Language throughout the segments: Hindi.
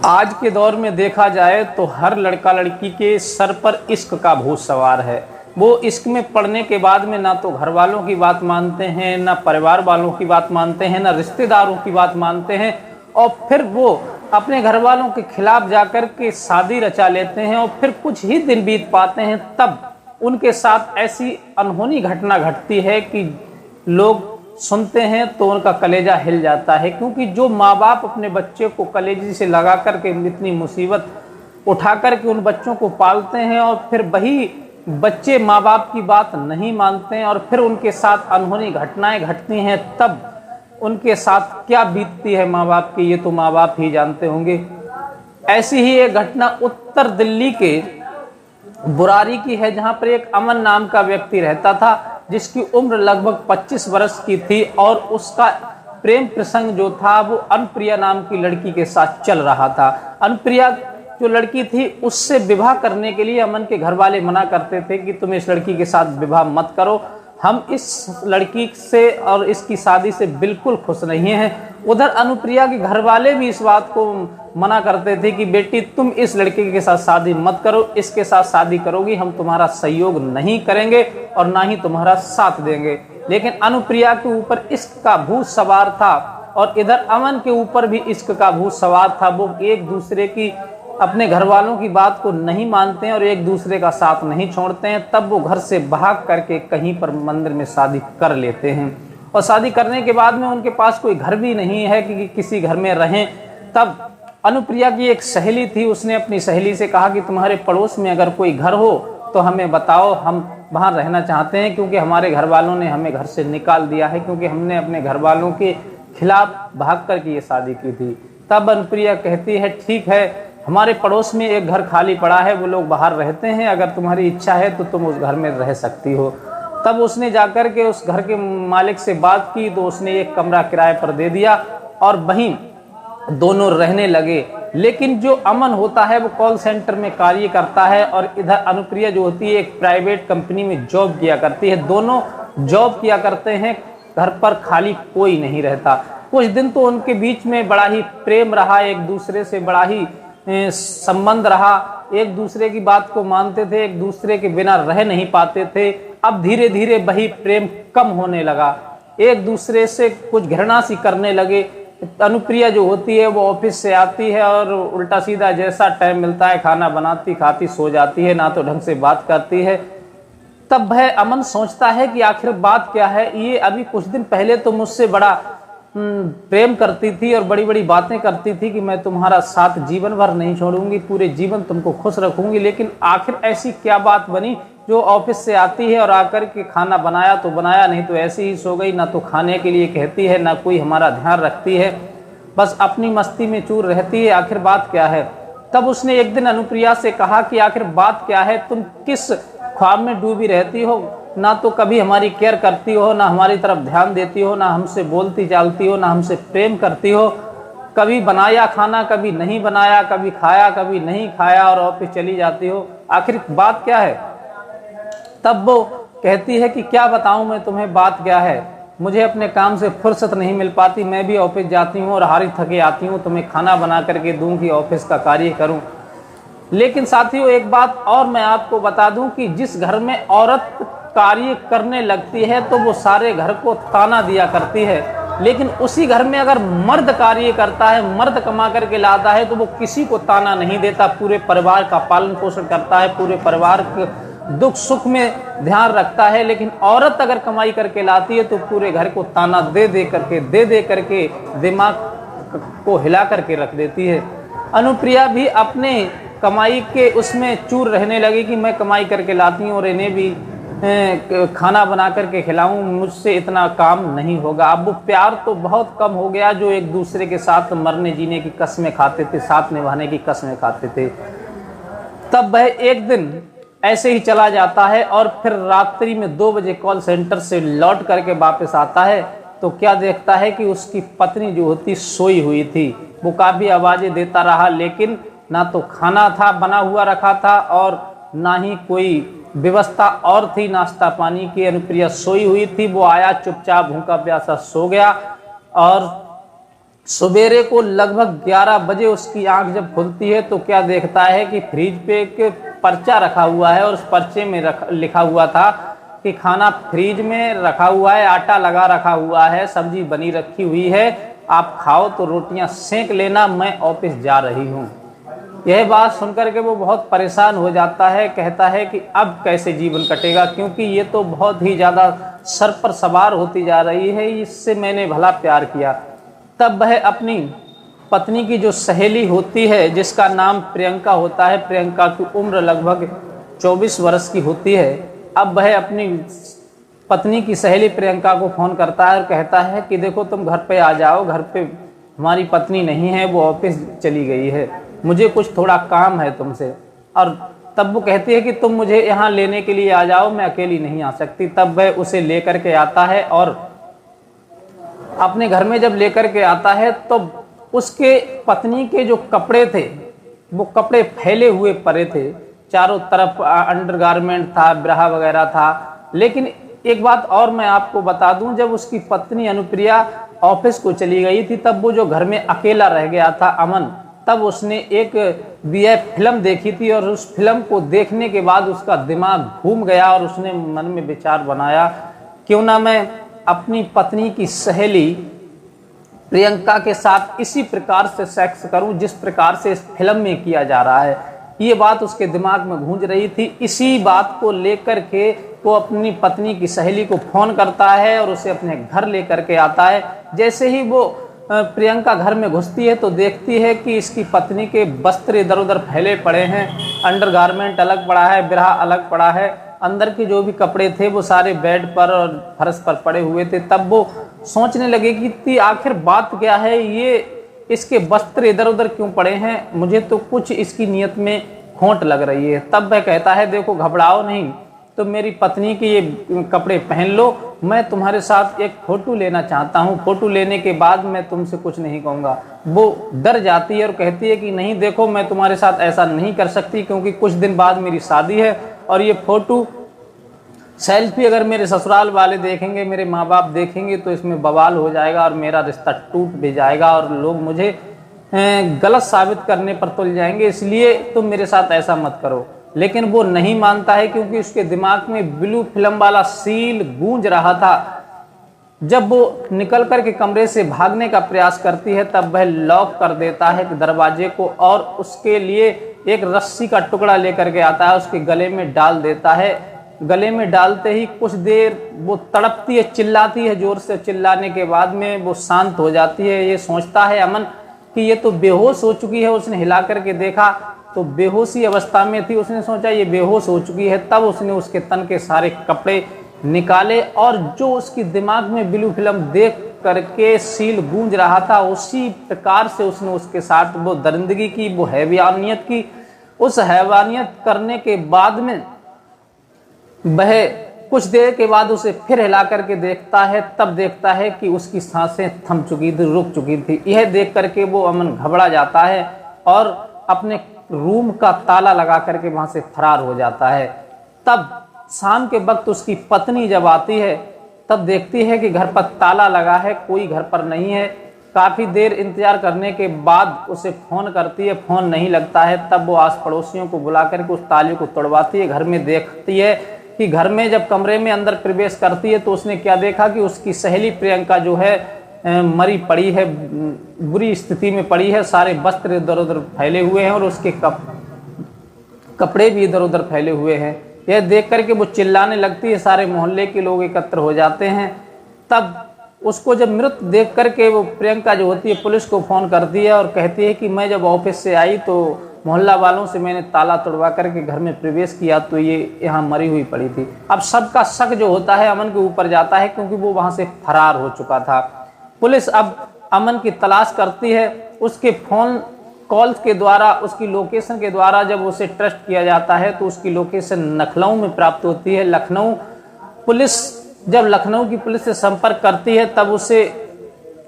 आज के दौर में देखा जाए तो हर लड़का लड़की के सर पर इश्क का भूत सवार है। वो इश्क में पड़ने के बाद में ना तो घर वालों की बात मानते हैं, ना परिवार वालों की बात मानते हैं, ना रिश्तेदारों की बात मानते हैं, और फिर वो अपने घर वालों के खिलाफ जाकर के शादी रचा लेते हैं। और फिर कुछ ही दिन बीत पाते हैं तब उनके साथ ऐसी अनहोनी घटना घटती है कि लोग सुनते हैं तो उनका कलेजा हिल जाता है। क्योंकि जो माँ बाप अपने बच्चे को कलेजे से लगा करके इतनी मुसीबत उठा करके उन बच्चों को पालते हैं, और फिर वही बच्चे माँ बाप की बात नहीं मानते हैं और फिर उनके साथ अनहोनी घटनाएं घटती हैं, तब उनके साथ क्या बीतती है माँ बाप की, ये तो माँ बाप ही जानते होंगे। ऐसी ही एक घटना उत्तर दिल्ली के बुरारी की है, जहाँ पर एक अमन नाम का व्यक्ति रहता था, जिसकी उम्र लगभग 25 वर्ष की थी, और उसका प्रेम प्रसंग जो था वो अनुप्रिया नाम की लड़की के साथ चल रहा था। अनुप्रिया जो लड़की थी उससे विवाह करने के लिए अमन के घर वाले मना करते थे कि तुम इस लड़की के साथ विवाह मत करो, हम इस लड़की से और इसकी शादी से बिल्कुल खुश नहीं हैं। उधर अनुप्रिया के घर वाले भी इस बात को मना करते थे कि बेटी तुम इस लड़के के साथ शादी मत करो, इसके साथ शादी करोगी हम तुम्हारा सहयोग नहीं करेंगे और ना ही तुम्हारा साथ देंगे। लेकिन अनुप्रिया के ऊपर इश्क का भूत सवार था और इधर अमन के ऊपर भी इश्क का भूत सवार था। वो एक दूसरे की अपने घर वालों की बात को नहीं मानते हैं और एक दूसरे का साथ नहीं छोड़ते हैं। तब वो घर से भाग करके कहीं पर मंदिर में शादी कर लेते हैं, और शादी करने के बाद में उनके पास कोई घर भी नहीं है कि किसी घर में रहें। तब अनुप्रिया की एक सहेली थी, उसने अपनी सहेली से कहा कि तुम्हारे पड़ोस में अगर कोई घर हो तो हमें बताओ, हम वहाँ रहना चाहते हैं, क्योंकि हमारे घर वालों ने हमें घर से निकाल दिया है, क्योंकि हमने अपने घर वालों के खिलाफ भाग कर के ये शादी की थी। तब अनुप्रिया कहती है ठीक है, हमारे पड़ोस में एक घर खाली पड़ा है, वो लोग बाहर रहते हैं, अगर तुम्हारी इच्छा है तो तुम उस घर में रह सकती हो। तब उसने जाकर के उस घर के मालिक से बात की तो उसने एक कमरा किराए पर दे दिया और वहीं दोनों रहने लगे। लेकिन जो अमन होता है वो कॉल सेंटर में कार्य करता है और इधर अनुप्रिया जो होती है एक प्राइवेट कंपनी में जॉब किया करती है। दोनों जॉब किया करते हैं, घर पर खाली कोई नहीं रहता। कुछ दिन तो उनके बीच में बड़ा ही प्रेम रहा, एक दूसरे से बड़ा ही संबंध रहा, एक दूसरे की बात को मानते थे, एक दूसरे के बिना रह नहीं पाते थे। अब धीरे धीरे वही प्रेम कम होने लगा, एक दूसरे से कुछ घृणा सी करने लगे। अनुप्रिया जो होती है वो ऑफिस से आती है और उल्टा सीधा जैसा टाइम मिलता है खाना बनाती खाती सो जाती है, ना तो ढंग से बात करती है। तब वह अमन सोचता है कि आखिर बात क्या है, ये अभी कुछ दिन पहले तो मुझसे बड़ा प्रेम करती थी और बड़ी बड़ी बातें करती थी कि मैं तुम्हारा साथ जीवन भर नहीं छोड़ूंगी, पूरे जीवन तुमको खुश रखूंगी, लेकिन आखिर ऐसी क्या बात बनी जो ऑफिस से आती है और आकर के खाना बनाया तो बनाया, नहीं तो ऐसे ही सो गई, ना तो खाने के लिए कहती है ना कोई हमारा ध्यान रखती है, बस अपनी मस्ती में चूर रहती है, आखिर बात क्या है। तब उसने एक दिन अनुप्रिया से कहा कि आखिर बात क्या है, तुम किस ख्वाब में डूबी रहती हो, ना तो कभी हमारी केयर करती हो, ना हमारी तरफ ध्यान देती हो, ना हमसे बोलती चालती हो, ना हमसे प्रेम करती हो। कभी बनाया खाना कभी नहीं बनाया, कभी खाया कभी नहीं खाया और ऑफिस चली जाती हो, आखिर बात क्या है। तब वो कहती है कि क्या बताऊं मैं तुम्हें, बात क्या है, मुझे अपने काम से फुर्सत नहीं मिल पाती, मैं भी ऑफिस जाती हूँ और हारी थके आती हूँ, तुम्हें खाना बना करके दूं कि ऑफिस का कार्य करूं। लेकिन साथियों एक बात और मैं आपको बता दूं कि जिस घर में औरत कार्य करने लगती है तो वो सारे घर को ताना दिया करती है, लेकिन उसी घर में अगर मर्द कार्य करता है, मर्द कमा करके लाता है, तो वो किसी को ताना नहीं देता, पूरे परिवार का पालन पोषण करता है, पूरे परिवार के दुख सुख में ध्यान रखता है। लेकिन औरत अगर कमाई करके लाती है तो पूरे घर को ताना दे दे करके दिमाग को हिला करके रख देती है। अनुप्रिया भी अपने कमाई के उसमें चूर रहने लगी कि मैं कमाई करके लाती हूँ और इन्हें भी खाना बना करके खिलाऊं, मुझसे इतना काम नहीं होगा। अब वो प्यार तो बहुत कम हो गया जो एक दूसरे के साथ मरने जीने की कस्में खाते थे, साथ निभाने की कस्में खाते थे। तब वह एक दिन ऐसे ही चला जाता है और फिर रात्रि में 2 बजे कॉल सेंटर से लौट करके वापस आता है तो क्या देखता है कि उसकी पत्नी जो होती सोई हुई थी। वो काफ़ी आवाज़ें देता रहा, लेकिन ना तो खाना था बना हुआ रखा था और ना ही कोई व्यवस्था और थी नाश्ता पानी की। अनुप्रिया सोई हुई थी, वो आया चुपचाप भूखा प्यासा सो गया और सवेरे को लगभग 11 बजे उसकी आंख जब खुलती है तो क्या देखता है कि फ्रिज पे एक पर्चा रखा हुआ है और उस पर्चे में लिखा हुआ था कि खाना फ्रिज में रखा हुआ है, आटा लगा रखा हुआ है, सब्जी बनी रखी हुई है, आप खाओ तो रोटियां सेंक लेना, मैं ऑफिस जा रही हूँ। यह बात सुनकर के वो बहुत परेशान हो जाता है, कहता है कि अब कैसे जीवन कटेगा, क्योंकि ये तो बहुत ही ज़्यादा सर पर सवार होती जा रही है, इससे मैंने भला प्यार किया। तब वह अपनी पत्नी की जो सहेली होती है जिसका नाम प्रियंका होता है, प्रियंका की उम्र लगभग 24 वर्ष की होती है, अब वह अपनी पत्नी की सहेली प्रियंका को फ़ोन करता है और कहता है कि देखो तुम घर पे आ जाओ, घर पे हमारी पत्नी नहीं है, वो ऑफिस चली गई है, मुझे कुछ थोड़ा काम है तुमसे। और तब वो कहती है कि तुम मुझे यहाँ लेने के लिए आ जाओ, मैं अकेली नहीं आ सकती। तब वह उसे लेकर के आता है और अपने घर में जब लेकर के आता है तो उसके पत्नी के जो कपड़े थे वो कपड़े फैले हुए पड़े थे, चारों तरफ अंडरगारमेंट था, ब्रा वगैरह था। लेकिन एक बात और मैं आपको बता दूं, जब उसकी पत्नी अनुप्रिया ऑफिस को चली गई थी तब वो जो घर में अकेला रह गया था अमन, तब उसने एक VF फिल्म देखी थी और उस फिल्म को देखने के बाद उसका दिमाग घूम गया और उसने मन में विचार बनाया, क्यों ना मैं अपनी पत्नी की सहेली प्रियंका के साथ इसी प्रकार से सेक्स करूं जिस प्रकार से इस फिल्म में किया जा रहा है। ये बात उसके दिमाग में गूंज रही थी। इसी बात को लेकर के वो अपनी पत्नी की सहेली को फोन करता है और उसे अपने घर लेकर के आता है। जैसे ही वो प्रियंका घर में घुसती है तो देखती है कि इसकी पत्नी के वस्त्र इधर उधर फैले पड़े हैं, अंडरगारमेंट अलग पड़ा है, बिरहा अलग पड़ा है, अंदर के जो भी कपड़े थे वो सारे बेड पर और फर्श पर पड़े हुए थे। तब वो सोचने लगे कि आखिर बात क्या है, ये इसके वस्त्र इधर उधर क्यों पड़े हैं, मुझे तो कुछ इसकी नीयत में खोट लग रही है। तब वह कहता है देखो घबराओ नहीं, तो मेरी पत्नी के ये कपड़े पहन लो, मैं तुम्हारे साथ एक फ़ोटो लेना चाहता हूँ, फ़ोटो लेने के बाद मैं तुमसे कुछ नहीं कहूँगा। वो डर जाती है और कहती है कि नहीं देखो मैं तुम्हारे साथ ऐसा नहीं कर सकती, क्योंकि कुछ दिन बाद मेरी शादी है और ये फ़ोटो सेल्फी अगर मेरे ससुराल वाले देखेंगे, मेरे माँ बाप देखेंगे तो इसमें बवाल हो जाएगा और मेरा रिश्ता टूट भी जाएगा और लोग मुझे गलत साबित करने पर तुल जाएंगे, इसलिए तुम मेरे साथ ऐसा मत करो। लेकिन वो नहीं मानता है क्योंकि उसके दिमाग में ब्लू फिल्म वाला सील गूंज रहा था। जब वो निकल कर के कमरे से भागने का प्रयास करती है तब वह लॉक कर देता है दरवाजे को और उसके लिए एक रस्सी का टुकड़ा लेकर के आता है, उसके गले में डाल देता है। गले में डालते ही कुछ देर वो तड़पती है, चिल्लाती है, जोर से चिल्लाने के बाद में वो शांत हो जाती है। ये सोचता है अमन कि ये तो बेहोश हो चुकी है। उसने हिला करके देखा तो बेहोशी अवस्था में थी। उसने सोचा ये बेहोश हो चुकी है। तब उसने उसके तन के सारे कपड़े निकाले और जो उसकी दिमाग में ब्लू फिल्म देख करके सील गूंज रहा था उसी प्रकार से उसने उसके साथ वो दरिंदगी की, वो हैवानियत की। उस हैवानियत करने के बाद में वह कुछ देर के बाद उसे फिर हिला करके देखता है, तब देखता है कि उसकी सांसें थम चुकी थी, रुक चुकी थी। यह देख करके वो अमन घबरा जाता है और अपने रूम का ताला लगा करके वहां से फरार हो जाता है। तब शाम के वक्त उसकी पत्नी जब आती है तब देखती है कि घर पर ताला लगा है, कोई घर पर नहीं है। काफी देर इंतजार करने के बाद उसे फोन करती है, फोन नहीं लगता है। तब वो आस पड़ोसियों को बुला करके उस ताले को तोड़वाती है। घर में देखती है कि घर में जब कमरे में अंदर प्रवेश करती है तो उसने क्या देखा कि उसकी सहेली प्रियंका जो है मरी पड़ी है, बुरी स्थिति में पड़ी है, सारे वस्त्र इधर उधर फैले हुए हैं और उसके कपड़े भी इधर उधर फैले हुए हैं। यह देख करके वो चिल्लाने लगती है, सारे मोहल्ले के लोग एकत्र हो जाते हैं। तब उसको जब मृत देख करके वो प्रियंका जो होती है पुलिस को फोन करती है और कहती है कि मैं जब ऑफिस से आई तो मोहल्ला वालों से मैंने ताला तोड़वा करके घर में प्रवेश किया तो ये यहाँ मरी हुई पड़ी थी। अब सबका शक जो होता है अमन के ऊपर जाता है क्योंकि वो वहां से फरार हो चुका था। पुलिस अब अमन की तलाश करती है। उसके फोन कॉल के द्वारा, उसकी लोकेशन के द्वारा जब उसे ट्रस्ट किया जाता है तो उसकी लोकेशन लखनऊ में प्राप्त होती है। लखनऊ पुलिस जब लखनऊ की पुलिस से संपर्क करती है तब उसे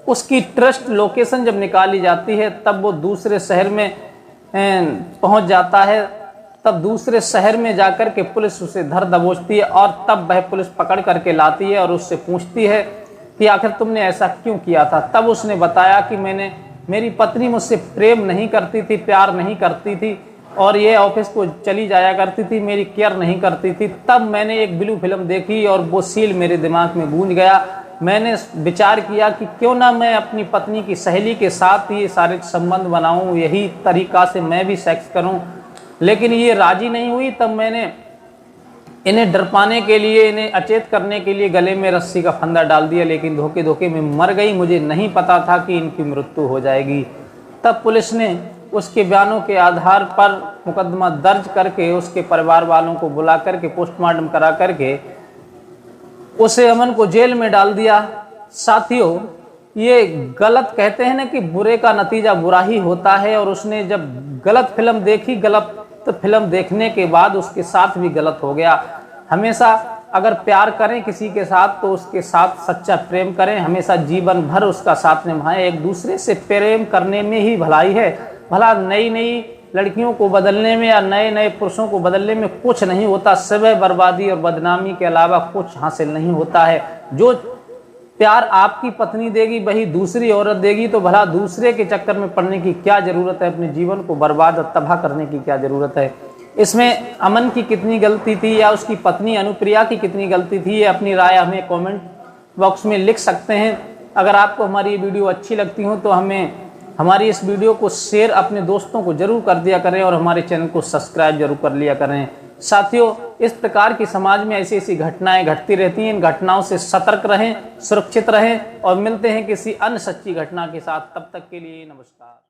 उसकी ट्रस्ट लोकेशन जब निकाली जाती है तब वो दूसरे शहर में पहुंच जाता है। तब दूसरे शहर में जाकर के पुलिस उसे धर दबोचती है और तब वह पुलिस पकड़ करके लाती है और उससे पूछती है कि आखिर तुमने ऐसा क्यों किया था। तब उसने बताया कि मेरी पत्नी मुझसे प्रेम नहीं करती थी, प्यार नहीं करती थी और ये ऑफिस को चली जाया करती थी, मेरी केयर नहीं करती थी। तब मैंने एक ब्लू फिल्म देखी और वो सील मेरे दिमाग में गूंज गया। मैंने विचार किया कि क्यों ना मैं अपनी पत्नी की सहेली के साथ ये शारीरिक संबंध बनाऊं, यही तरीका से मैं भी सेक्स करूं। लेकिन ये राजी नहीं हुई। तब मैंने इन्हें डरपाने के लिए, इन्हें अचेत करने के लिए गले में रस्सी का फंदा डाल दिया, लेकिन धोखे धोखे में मर गई। मुझे नहीं पता था कि इनकी मृत्यु हो जाएगी। तब पुलिस ने उसके बयानों के आधार पर मुकदमा दर्ज करके उसके परिवार वालों को बुला करके पोस्टमार्टम करा करके उसे, अमन को, जेल में डाल दिया। साथियों, ये गलत कहते हैं ना कि बुरे का नतीजा बुरा ही होता है, और उसने जब गलत फिल्म देखी, गलत फिल्म देखने के बाद उसके साथ भी गलत हो गया। हमेशा अगर प्यार करें किसी के साथ तो उसके साथ सच्चा प्रेम करें, हमेशा जीवन भर उसका साथ निभाएं। एक दूसरे से प्रेम करने में ही भलाई है। भला नई नई लड़कियों को बदलने में या नए नए पुरुषों को बदलने में कुछ नहीं होता। सिवाय बर्बादी और बदनामी के अलावा कुछ हासिल नहीं होता है। जो प्यार आपकी पत्नी देगी वही दूसरी औरत देगी, तो भला दूसरे के चक्कर में पड़ने की क्या जरूरत है, अपने जीवन को बर्बाद और तबाह करने की क्या जरूरत है। इसमें अमन की कितनी गलती थी या उसकी पत्नी अनुप्रिया की कितनी गलती थी, ये अपनी राय हमें कमेंट बॉक्स में लिख सकते हैं। अगर आपको हमारी ये वीडियो अच्छी लगती हो तो हमारी इस वीडियो को शेयर अपने दोस्तों को जरूर कर दिया करें और हमारे चैनल को सब्सक्राइब जरूर कर लिया करें। साथियों, इस प्रकार की समाज में ऐसी ऐसी घटनाएं घटती रहती हैं। इन घटनाओं से सतर्क रहें, सुरक्षित रहें और मिलते हैं किसी अन्य सच्ची घटना के साथ। तब तक के लिए नमस्कार।